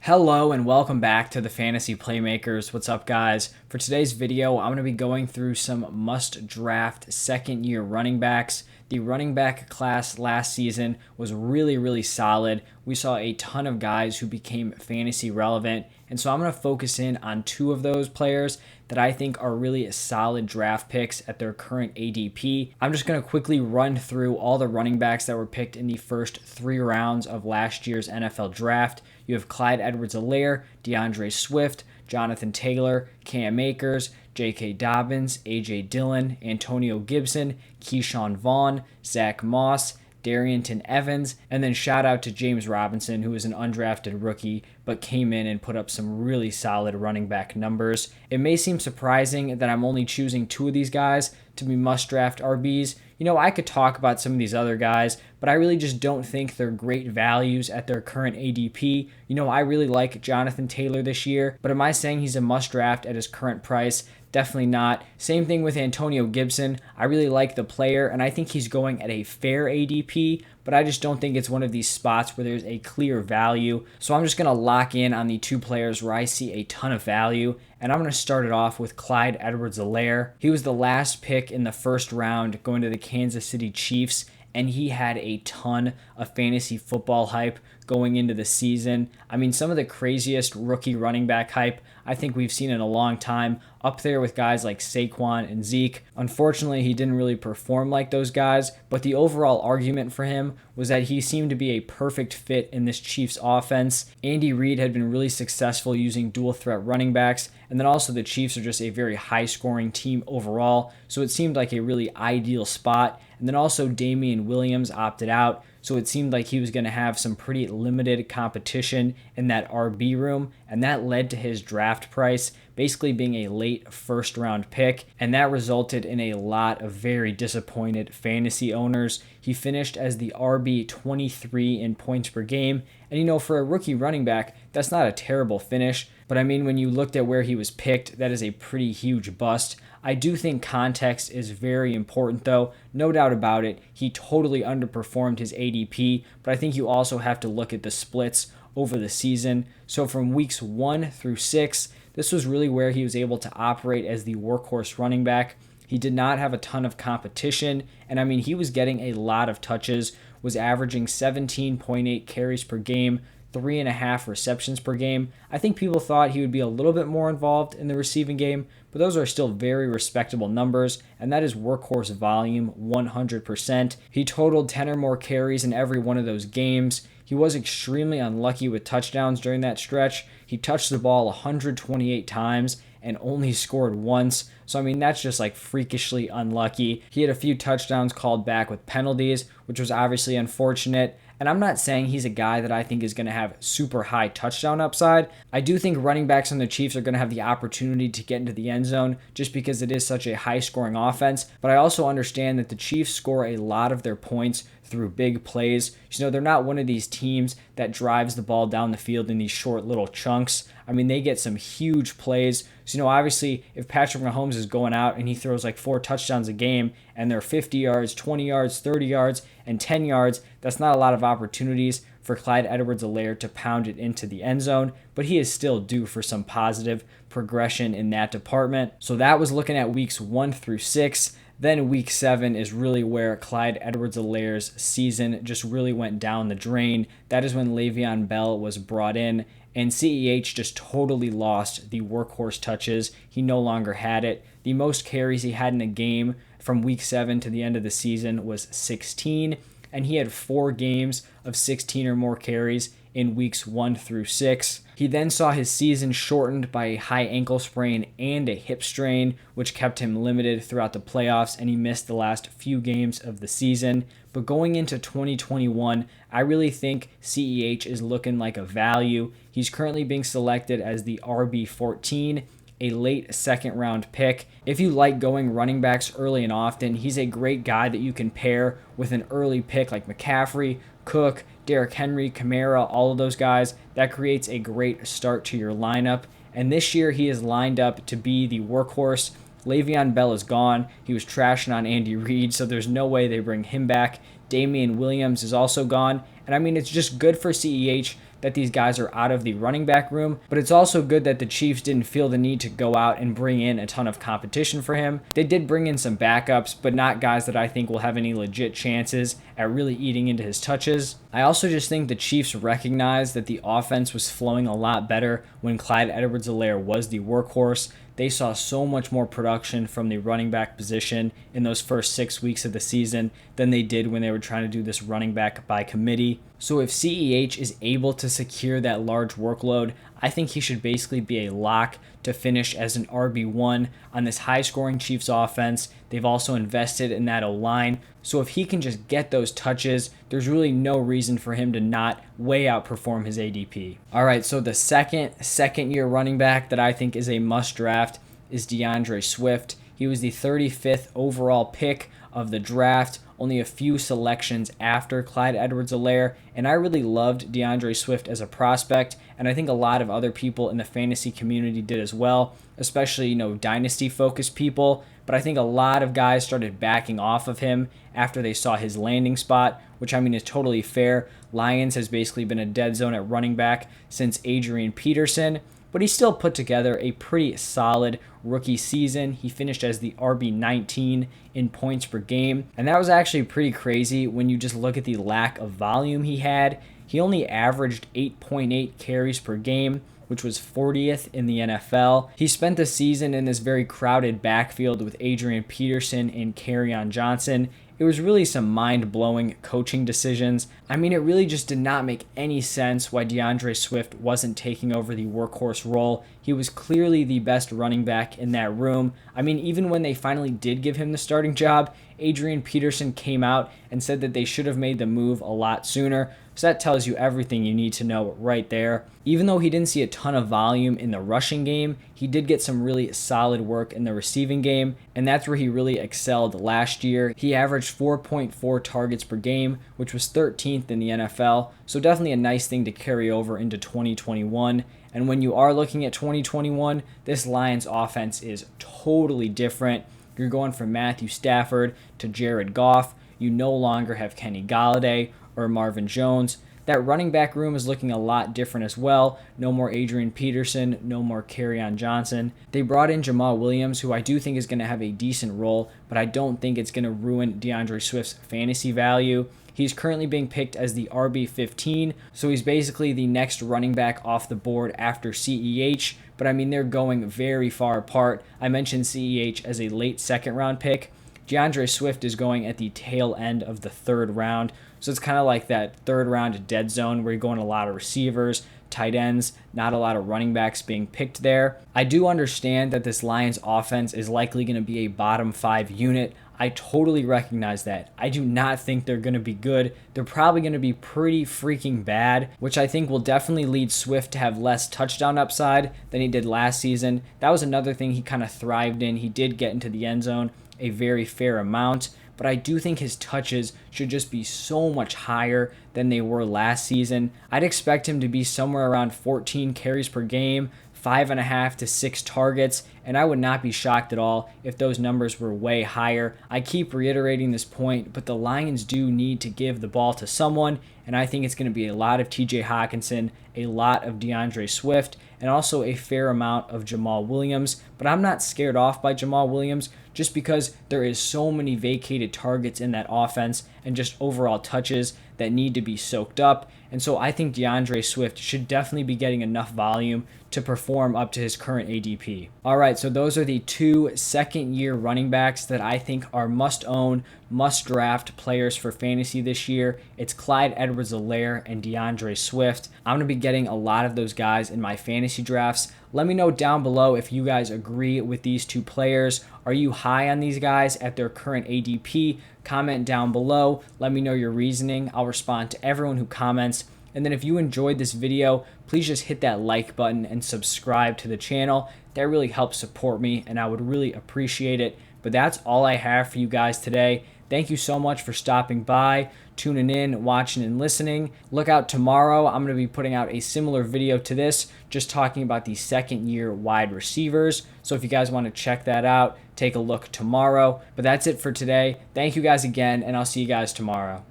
Hello and welcome back to the Fantasy Playmakers. What's up, guys? For today's video, I'm going to be going through some must-draft second-year running backs. The running back class last season was really solid. We saw a ton of guys who became fantasy relevant, and so I'm going to focus in on two of those players that I think are really solid draft picks at their current ADP. I'm just going to quickly run through all the running backs that were picked in the first 3 rounds of last year's NFL draft. You have Clyde Edwards-Helaire, DeAndre Swift, Jonathan Taylor, Cam Akers, J.K. Dobbins, A.J. Dillon, Antonio Gibson, Keyshawn Vaughn, Zach Moss, Darrynton Evans, and then shout out to James Robinson, who is an undrafted rookie, but came in and put up some really solid running back numbers. It may seem surprising that I'm only choosing 2 of these guys to be must-draft RBs. I could talk about some of these other guys, but I really just don't think they're great values at their current ADP. I really like Jonathan Taylor this year, but am I saying he's a must-draft at his current price? Definitely not. Same thing with Antonio Gibson. I really like the player, and I think he's going at a fair ADP, but I just don't think it's one of these spots where there's a clear value. So I'm just going to lock in on the 2 players where I see a ton of value, and I'm going to start it off with Clyde Edwards-Helaire. He was the last pick in the first round going to the Kansas City Chiefs, and he had a ton of fantasy football hype going into the season. I mean, some of the craziest rookie running back hype I think we've seen in a long time, up there with guys like Saquon and Zeke. Unfortunately, he didn't really perform like those guys, but the overall argument for him was that he seemed to be a perfect fit in this Chiefs offense. Andy Reid had been really successful using dual threat running backs, and then also the Chiefs are just a very high-scoring team overall, so it seemed like a really ideal spot. And then also Damian Williams opted out, so it seemed like he was going to have some pretty limited competition in that RB room, and that led to his draft price basically being a late first-round pick, and that resulted in a lot of very disappointed fantasy owners. He finished as the RB 23 in points per game, and for a rookie running back, that's not a terrible finish, but I mean, when you looked at where he was picked, that is a pretty huge bust. I do think context is very important, though. No doubt about it. He totally underperformed his ADP, but I think you also have to look at the splits over the season. So from weeks 1 through 6, this was really where he was able to operate as the workhorse running back. He did not have a ton of competition, and I mean, he was getting a lot of touches, was averaging 17.8 carries per game, 3.5 receptions per game. I think people thought he would be a little bit more involved in the receiving game, but those are still very respectable numbers, and that is workhorse volume 100%. He totaled 10 or more carries in every one of those games. He was extremely unlucky with touchdowns during that stretch. He touched the ball 128 times and only scored once. So, I mean, that's just like freakishly unlucky. He had a few touchdowns called back with penalties, which was obviously unfortunate. And I'm not saying he's a guy that I think is going to have super high touchdown upside. I do think running backs on the Chiefs are going to have the opportunity to get into the end zone just because it is such a high-scoring offense. But I also understand that the Chiefs score a lot of their points through big plays. They're not one of these teams that drives the ball down the field in these short little chunks. I mean, they get some huge plays. So, obviously, if Patrick Mahomes is going out and he throws like 4 touchdowns a game and they're 50 yards, 20 yards, 30 yards, and 10 yards, that's not a lot of opportunities for Clyde Edwards-Helaire to pound it into the end zone, but he is still due for some positive progression in that department. So that was looking at weeks 1 through 6. Then week 7 is really where Clyde Edwards-Helaire's season just really went down the drain. That is when Le'Veon Bell was brought in, and CEH just totally lost the workhorse touches. He no longer had it. The most carries he had in a game from week 7 to the end of the season was 16, and he had 4 games of 16 or more carries in weeks 1 through 6. He then saw his season shortened by a high ankle sprain and a hip strain, which kept him limited throughout the playoffs, and he missed the last few games of the season. But going into 2021, I really think CEH is looking like a value. He's currently being selected as the RB14, a late second round pick. If you like going running backs early and often, he's a great guy that you can pair with an early pick like McCaffrey, Cook, Derrick Henry, Kamara, all of those guys. That creates a great start to your lineup. And this year he is lined up to be the workhorse. Le'Veon Bell is gone. He was trashing on Andy Reid, so there's no way they bring him back. Damian Williams is also gone. And I mean, it's just good for CEH that these guys are out of the running back room, but it's also good that the Chiefs didn't feel the need to go out and bring in a ton of competition for him. They did bring in some backups, but not guys that I think will have any legit chances at really eating into his touches. I also just think the Chiefs recognized that the offense was flowing a lot better when Clyde Edwards-Helaire was the workhorse. They saw so much more production from the running back position in those first 6 weeks of the season than they did when they were trying to do this running back by committee. So if CEH is able to secure that large workload, I think he should basically be a lock to finish as an RB1 on this high-scoring Chiefs offense. They've also invested in that O-line. So if he can just get those touches, there's really no reason for him to not way outperform his ADP. All right, so the second-year running back that I think is a must-draft is DeAndre Swift. He was the 35th overall pick of the draft, only a few selections after Clyde Edwards-Helaire, and I really loved DeAndre Swift as a prospect, and I think a lot of other people in the fantasy community did as well, especially, dynasty-focused people, but I think a lot of guys started backing off of him after they saw his landing spot, which I mean is totally fair. Lions has basically been a dead zone at running back since Adrian Peterson, but he still put together a pretty solid rookie season. He finished as the RB19 in points per game, and that was actually pretty crazy when you just look at the lack of volume he had. He only averaged 8.8 carries per game, which was 40th in the NFL. He spent the season in this very crowded backfield with Adrian Peterson and Kerryon Johnson. It was really some mind-blowing coaching decisions. I mean, it really just did not make any sense why DeAndre Swift wasn't taking over the workhorse role. He was clearly the best running back in that room. I mean, even when they finally did give him the starting job, Adrian Peterson came out and said that they should have made the move a lot sooner. So that tells you everything you need to know right there. Even though he didn't see a ton of volume in the rushing game, he did get some really solid work in the receiving game, and that's where he really excelled last year. He averaged 4.4 targets per game, which was 13th in the NFL, so definitely a nice thing to carry over into 2021. And when you are looking at 2021, this Lions offense is totally different. You're going from Matthew Stafford to Jared Goff. You no longer have Kenny Golladay or Marvin Jones. That running back room is looking a lot different as well. No more Adrian Peterson, no more Kerryon Johnson. They brought in Jamal Williams, who I do think is going to have a decent role, but I don't think it's going to ruin DeAndre Swift's fantasy value. He's currently being picked as the RB15, so he's basically the next running back off the board after CEH, but I mean, they're going very far apart. I mentioned CEH as a late second-round pick. DeAndre Swift is going at the tail end of the third round, so it's kind of like that third round dead zone where you're going a lot of receivers, tight ends, not a lot of running backs being picked there. I do understand that this Lions offense is likely going to be a bottom 5 unit. I totally recognize that. I do not think they're going to be good. They're probably going to be pretty freaking bad, which I think will definitely lead Swift to have less touchdown upside than he did last season. That was another thing he kind of thrived in. He did get into the end zone a very fair amount, but I do think his touches should just be so much higher than they were last season. I'd expect him to be somewhere around 14 carries per game, 5.5 to 6 targets, and I would not be shocked at all if those numbers were way higher. I keep reiterating this point, but the Lions do need to give the ball to someone, and I think it's going to be a lot of TJ Hawkinson, a lot of DeAndre Swift, and also a fair amount of Jamal Williams. But I'm not scared off by Jamal Williams just because there is so many vacated targets in that offense and just overall touches that need to be soaked up. And so I think DeAndre Swift should definitely be getting enough volume to perform up to his current ADP. All right, so those are the 2 second-year running backs that I think are must-own, must-draft players for fantasy this year. It's Clyde Edwards-Helaire and DeAndre Swift. I'm going to be getting a lot of those guys in my fantasy drafts. Let me know down below if you guys agree with these 2 players. Are you high on these guys at their current ADP? Comment down below. Let me know your reasoning. I'll respond to everyone who comments. And then if you enjoyed this video, please just hit that like button and subscribe to the channel. That really helps support me, and I would really appreciate it. But that's all I have for you guys today. Thank you so much for stopping by, tuning in, watching, and listening. Look out tomorrow. I'm going to be putting out a similar video to this, just talking about the second-year wide receivers. So if you guys want to check that out, take a look tomorrow. But that's it for today. Thank you guys again, and I'll see you guys tomorrow.